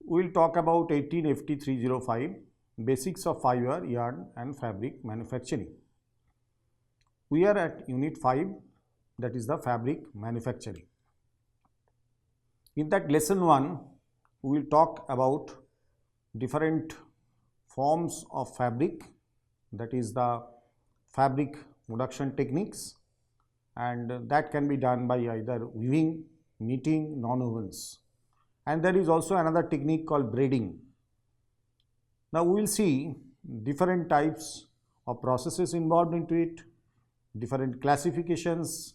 we will talk about 18 FT 305 Basics of Fibre, Yarn and Fabric Manufacturing. We are at Unit 5, that is the Fabric Manufacturing. In that lesson 1, we will talk about different forms of fabric, that is the fabric production techniques, and that can be done by either weaving, knitting, non-wovens. And there is also another technique called braiding. Now we will see different types of processes involved into it, different classifications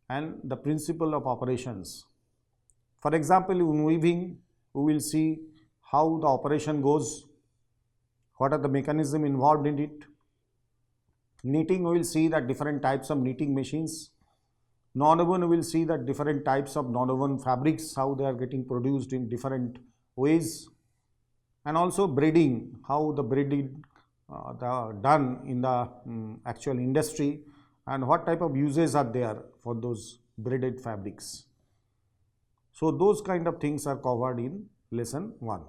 and the principle of operations. For example, in weaving, we will see how the operation goes, what are the mechanisms involved in it. Knitting, we will see that different types of knitting machines. Non-woven, we will see that different types of non-woven fabrics, how they are getting produced in different ways. And also braiding, how the braiding done in the actual industry and what type of uses are there for those braided fabrics. So those kind of things are covered in lesson 1.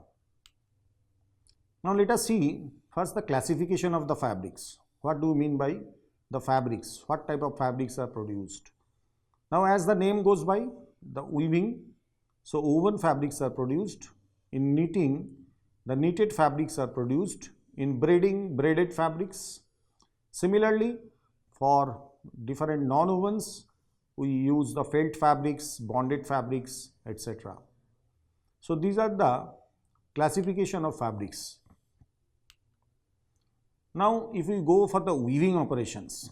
Now let us see first the classification of the fabrics. What do you mean by the fabrics? What type of fabrics are produced? Now as the name goes by, the weaving, so woven fabrics are produced. In knitting, the knitted fabrics are produced. In braiding, braided fabrics. Similarly, for different non-wovens, we use the felt fabrics, bonded fabrics, etc. So these are the classification of fabrics. Now if we go for the weaving operations,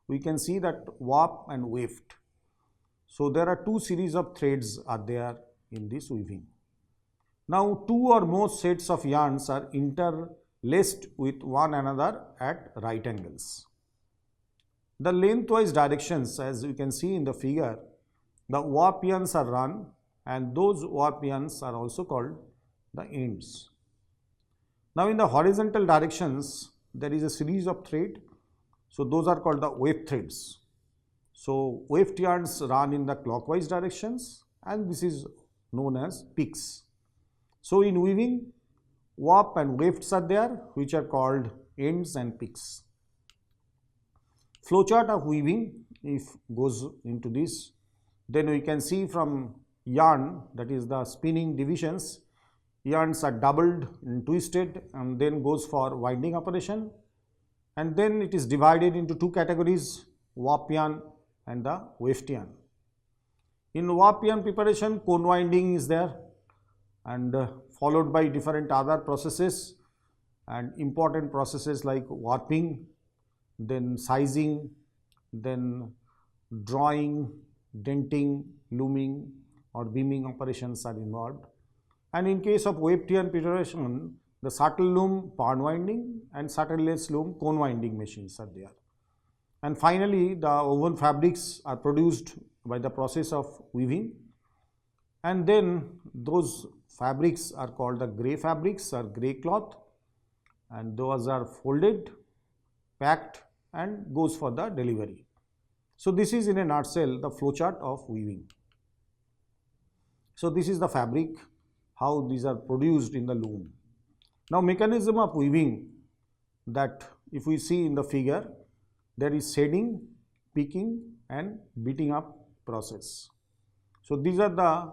we can see that warp and weft. So there are two series of threads are there in this weaving. Now two or more sets of yarns are interlaced with one another at right angles. The lengthwise directions, as you can see in the figure, the warp yarns are run and those warp yarns are also called the ends. Now in the horizontal directions, there is a series of thread, so those are called the weft threads. So weft yarns run in the clockwise directions and this is known as picks. So in weaving, warp and wefts are there, which are called ends and picks. Flowchart of weaving, if goes into this, then we can see from yarn, that is the spinning divisions, yarns are doubled and twisted and then goes for winding operation, and then it is divided into two categories, warp yarn and the weft yarn. In warp yarn preparation, cone winding is there and followed by different other processes and important processes like warping, then sizing, then drawing, denting, looming or beaming operations are involved. And in case of weft yarn preparation, the shuttle loom pawn winding and shuttle-less loom cone winding machines are there. And finally, the woven fabrics are produced by the process of weaving, and then those fabrics are called the grey fabrics or grey cloth, and those are folded, packed and goes for the delivery. So this is in a nutshell the flowchart of weaving. So this is the fabric, how these are produced in the loom. Now mechanism of weaving, that if we see in the figure, there is shading, picking and beating up process. So these are the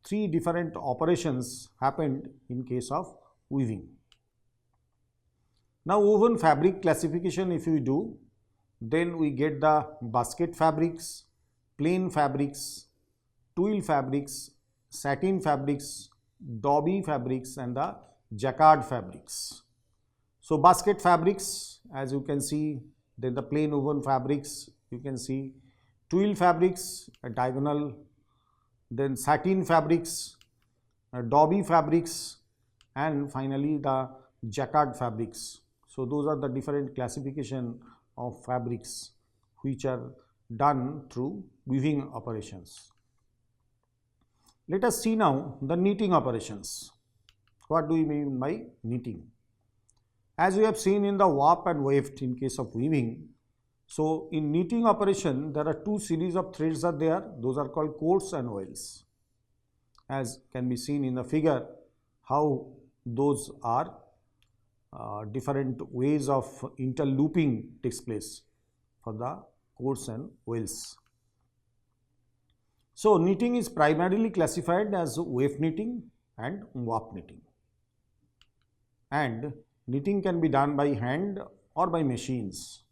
three different operations happened in case of weaving. Now woven fabric classification if we do, then we get the basket fabrics, plain fabrics, twill fabrics, satin fabrics, dobby fabrics and the jacquard fabrics. So basket fabrics, as you can see, then the plain woven fabrics, you can see twill fabrics, a diagonal, then satin fabrics, dobby fabrics and finally the jacquard fabrics. So those are the different classification of fabrics which are done through weaving operations. Let us see now the knitting operations. What do we mean by knitting? As we have seen in the warp and weft in case of weaving, so in knitting operation there are two series of threads are there, those are called cords and wales. As can be seen in the figure, how those are different ways of interlooping takes place for the coats and wefts. So knitting is primarily classified as weft knitting and warp knitting. And knitting can be done by hand or by machines.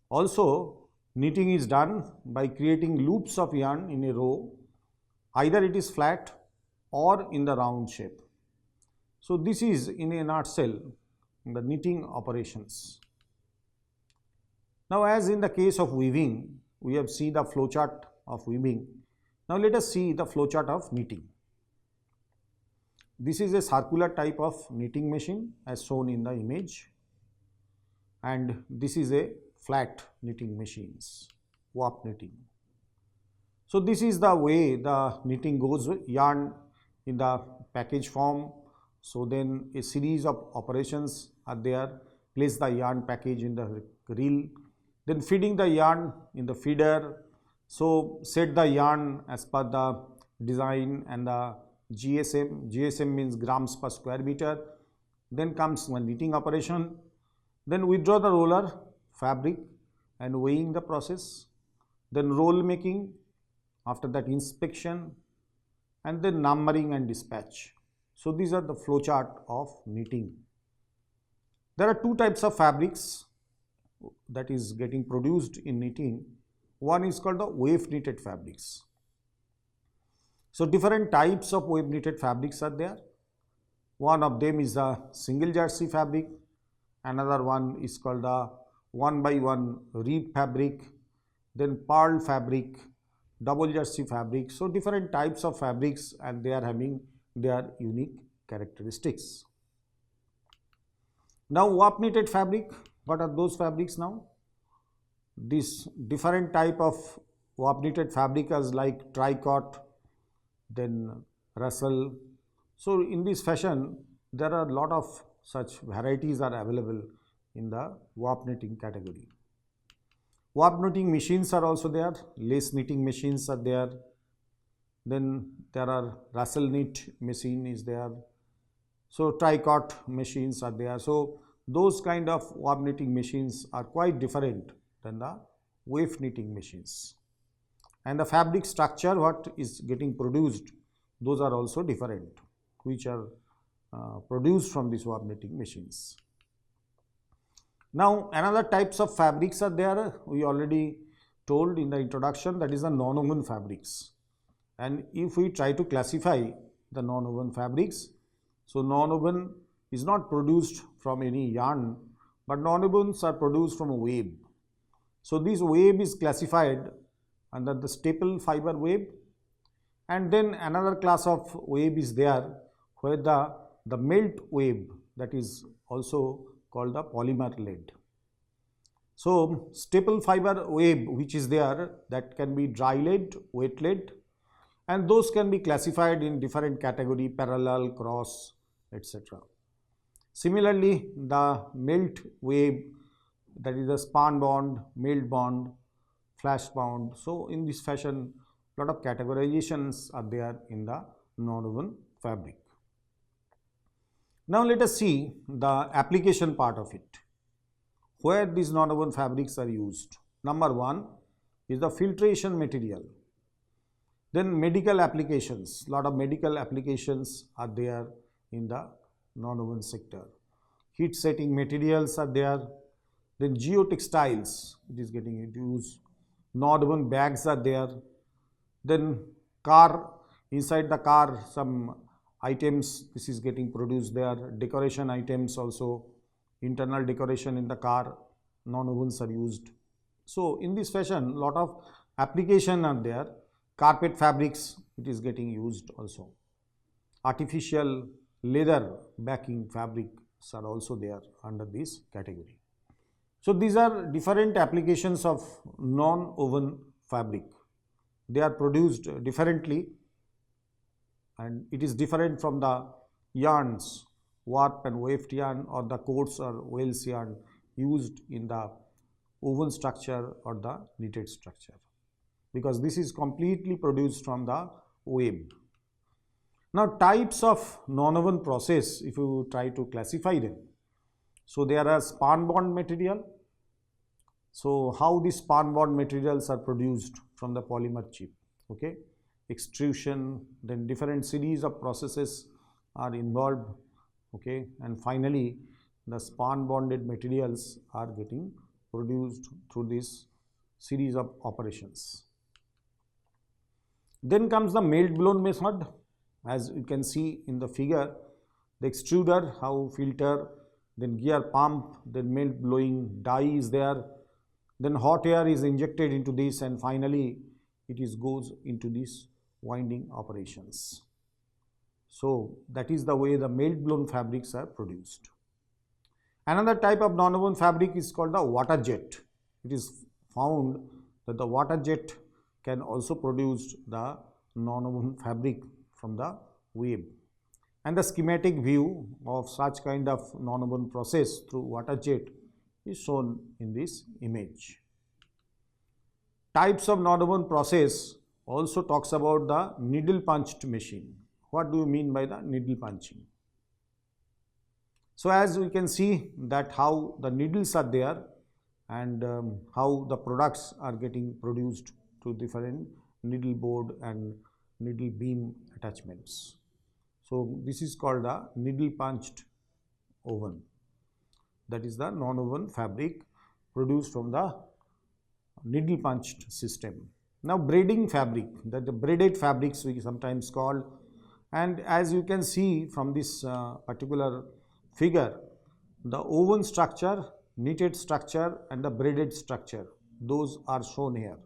Also, knitting is done by creating loops of yarn in a row, either it is flat or in the round shape. So this is in a nutshell the knitting operations. Now, as in the case of weaving, we have seen the flowchart of weaving. Now let us see the flowchart of knitting. This is a circular type of knitting machine as shown in the image, and this is a flat knitting machines, warp knitting. So this is the way the knitting goes, yarn in the package form. So then a series of operations are there. Place the yarn package in the reel, then feeding the yarn in the feeder. So set the yarn as per the design and the GSM. GSM means grams per square meter. Then comes one knitting operation. Then withdraw the roller, fabric and weighing the process. Then roll making. After that inspection, and then numbering and dispatch. So these are the flowchart of knitting. There are two types of fabrics that is getting produced in knitting. One is called the weft knitted fabrics. So different types of weft knitted fabrics are there. One of them is the single jersey fabric. Another one is called the 1x1 reed fabric. Then pearl fabric, double jersey fabric. So different types of fabrics, and they are having their unique characteristics. Now warp knitted fabric, what are those fabrics now? This different type of warp knitted fabric is like tricot, then Russell. So in this fashion, there are a lot of such varieties are available in the warp knitting category. Warp knitting machines are also there, lace knitting machines are there, then there are Russell knit machine is there, so tricot machines are there. So those kind of warp knitting machines are quite different than the weft knitting machines. And the fabric structure what is getting produced, those are also different, which are produced from these warp knitting machines. Now another types of fabrics are there, we already told in the introduction, that is the non-woven fabrics. And if we try to classify the non-woven fabrics, so non-woven is not produced from any yarn, but non-wovens are produced from a web. So this web is classified under the staple fiber web, and then another class of web is there where the melt web, that is also called the polymer lead. So staple fiber web which is there, that can be dry lead, wet lead, and those can be classified in different category, parallel, cross, etc. Similarly, the melt web, that is the spun bond, melt bond, flash bond. So in this fashion, lot of categorizations are there in the non-woven fabric. Now let us see the application part of it, where these non-woven fabrics are used. Number one is the filtration material. Then medical applications, lot of medical applications are there in the non-woven sector. Heat setting materials are there. Then geotextiles, it is getting used. Non-woven bags are there. Then car, inside the car some items, this is getting produced there. Decoration items also, internal decoration in the car, non-wovens are used. So in this fashion, lot of application are there. Carpet fabrics, it is getting used also. Artificial leather backing fabrics are also there under this category. So these are different applications of non-woven fabric. They are produced differently, and it is different from the yarns, warp and weft yarn, or the coats or wales yarn used in the woven structure or the knitted structure, because this is completely produced from the web. Now types of non-woven process, if you try to classify them. So there are span bond material. So how these span bond materials are produced from the polymer chip, okay? Extrusion, then different series of processes are involved, okay? And finally, the span bonded materials are getting produced through this series of operations. Then comes the melt blown method. As you can see in the figure, the extruder, how filter, then gear pump, then melt blowing die is there, then hot air is injected into this, and finally it goes into these winding operations. So that is the way the melt blown fabrics are produced. Another type of non-woven fabric is called the water jet. It is found that the water jet can also produce the non-woven fabric from the web. And the schematic view of such kind of non-woven process through water jet is shown in this image. Types of non-woven process also talks about the needle punched machine. What do you mean by the needle punching? So as we can see that how the needles are there and how the products are getting produced through different needle board and needle beam attachments. So this is called the needle punched oven. That is the non-woven fabric produced from the needle punched system. Now braiding fabric, that the braided fabrics we sometimes call, and as you can see from this particular figure, the woven structure, knitted structure and the braided structure, those are shown here.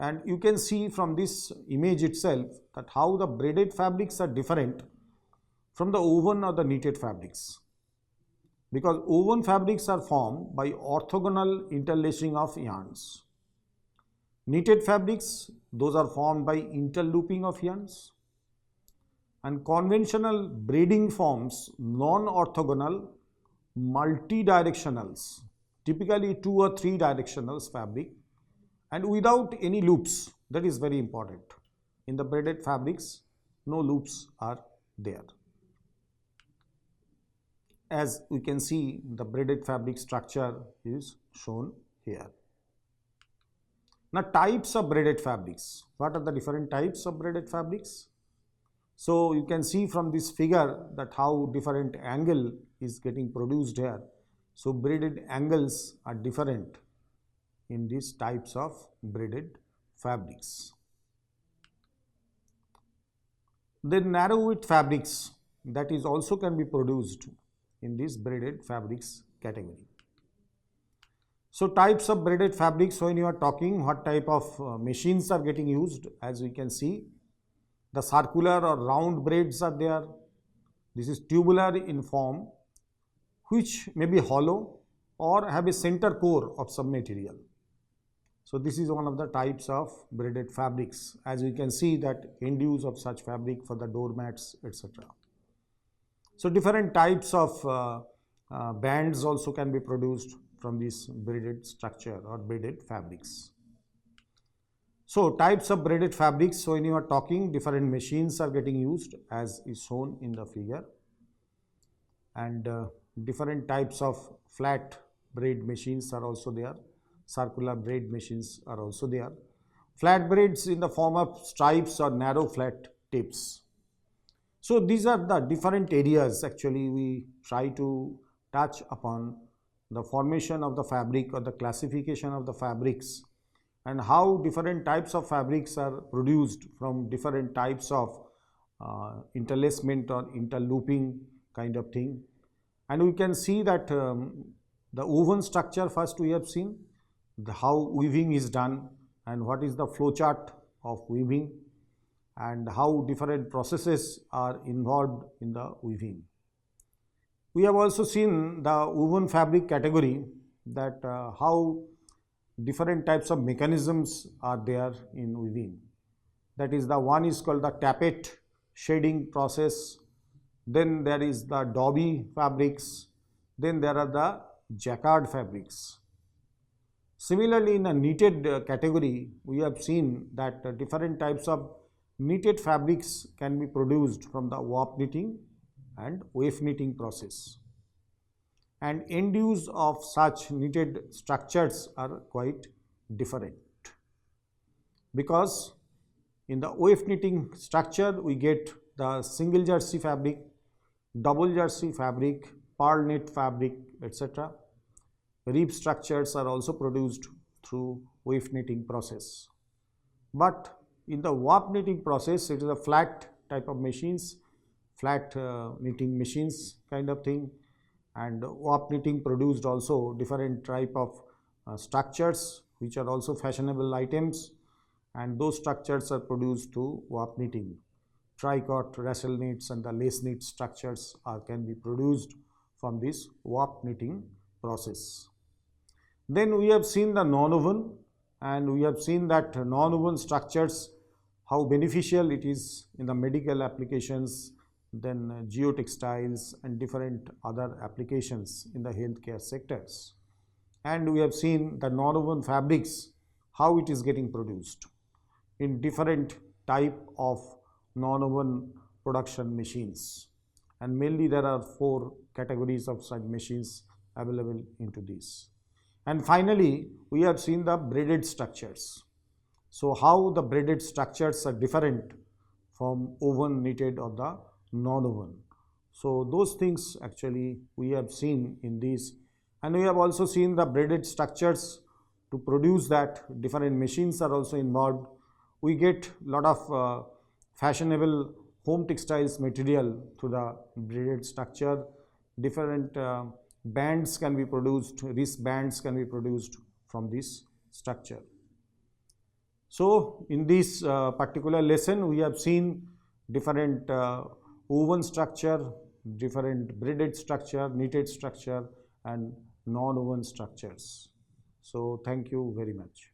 And you can see from this image itself that how the braided fabrics are different from the woven or the knitted fabrics. Because woven fabrics are formed by orthogonal interlacing of yarns. Knitted fabrics, those are formed by interlooping of yarns. And conventional braiding forms non-orthogonal multi-directionals, typically 2 or 3 directionals fabric, and without any loops. That is very important. In the braided fabrics, no loops are there. As we can see, the braided fabric structure is shown here. Now types of braided fabrics. What are the different types of braided fabrics? So you can see from this figure that how different angle is getting produced here. So braided angles are different in these types of braided fabrics. Then narrow width fabrics, that is also can be produced in this braided fabrics category. So types of braided fabrics, when you are talking what type of machines are getting used, as we can see, the circular or round braids are there. This is tubular in form, which may be hollow or have a center core of some material. So this is one of the types of braided fabrics. As you can see that end use of such fabric for the doormats, etc. So different types of bands also can be produced from this braided structure or braided fabrics. So types of braided fabrics, so when you are talking, different machines are getting used as is shown in the figure, and different types of flat braid machines are also there, circular braid machines are also there, flat braids in the form of stripes or narrow flat tips. So these are the different areas actually we try to touch upon the formation of the fabric or the classification of the fabrics, and how different types of fabrics are produced from different types of interlacement or interlooping kind of thing. And we can see that the woven structure first we have seen, how weaving is done and what is the flow chart of weaving and how different processes are involved in the weaving. We have also seen the woven fabric category, that how different types of mechanisms are there in weaving. That is, the one is called the tappet shading process, then there is the dobby fabrics, then there are the jacquard fabrics. Similarly, in a knitted category, we have seen that different types of Knitted fabrics can be produced from the warp knitting and weft knitting process. And end use of such knitted structures are quite different, because in the weft knitting structure we get the single jersey fabric, double jersey fabric, pearl knit fabric, etc. Rib structures are also produced through weft knitting process. But in the warp knitting process, it is a flat type of machines, flat knitting machines kind of thing, and warp knitting produced also different type of structures which are also fashionable items, and those structures are produced through warp knitting. Tricot, rassel knits and the lace knit structures can be produced from this warp knitting process. Then we have seen the non-woven, and we have seen that non-woven structures, how beneficial it is in the medical applications, then geotextiles and different other applications in the healthcare sectors. And we have seen the non-woven fabrics, how it is getting produced in different type of non-woven production machines. And mainly there are 4 categories of such machines available into this. And finally, we have seen the braided structures. So how the braided structures are different from woven, knitted or the non-woven. So those things actually we have seen in these, and we have also seen the braided structures. To produce that, different machines are also involved. We get lot of fashionable home textiles material through the braided structure. Different bands can be produced, wrist bands can be produced from this structure. So in this particular lesson, we have seen different woven structure, different braided structure, knitted structure and non-woven structures. So thank you very much.